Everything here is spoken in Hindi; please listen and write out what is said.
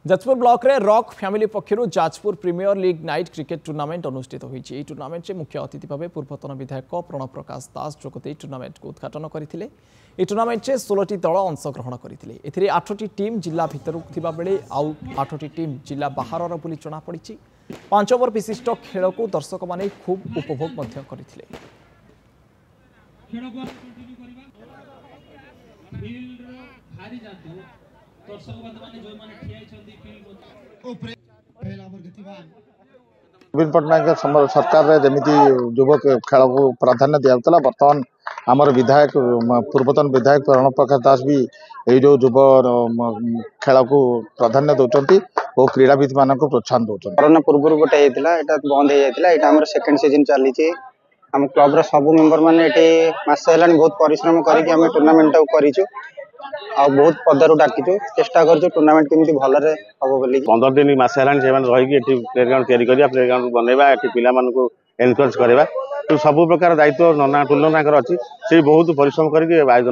जाजपुर ब्लॉक रे रॉक फैमिली पक्षर Jajpur premier league night cricket tournament अनुष्ठित होती। टूर्नामेंट में मुख्य अतिथि भाव पूर्वतन विधायक प्रणव प्रकाश दास जोगदे टूर्नामेंट को उद्घाटन करते। टूर्नामेंट में 16 दल अंशग्रहण करते। 8टी टीम जिला भितर बेले आउ 8टी टीम जिला बाहर बोली जमापड़ी। 5 ओवर विशिष्ट खेल को दर्शक माने खूब उपभोग करते। नवीन पट्टनायक सरकार जमी युवक खेल को प्राधान्य दिया बर्तमान आमर विधायक पूर्वतन विधायक प्रणव प्रकाश दास भी यही जो युव खेल को प्राधान्य दौरान और क्रीड़ाविद मान प्रोत्साहन दौरान। कोरोना पूर्व गोटे बंद हो सेकेंड सीजन चली आम क्लब सब मेंबर मैंने मस है बहुत परिश्रम करके टूर्नामेंट करूँ आ बहुत पदर डाकिचु चेष्टा कर टूर्नामेंट केमी भल हम बोली 15 दिन मस है रही प्लेग्राउंड या प्लेग्राउंड बनवा पिला एनकरेज करवा तो सब प्रकार दायित्व नना टुलना अच्छी से बहुत परिश्रम करके आयोजन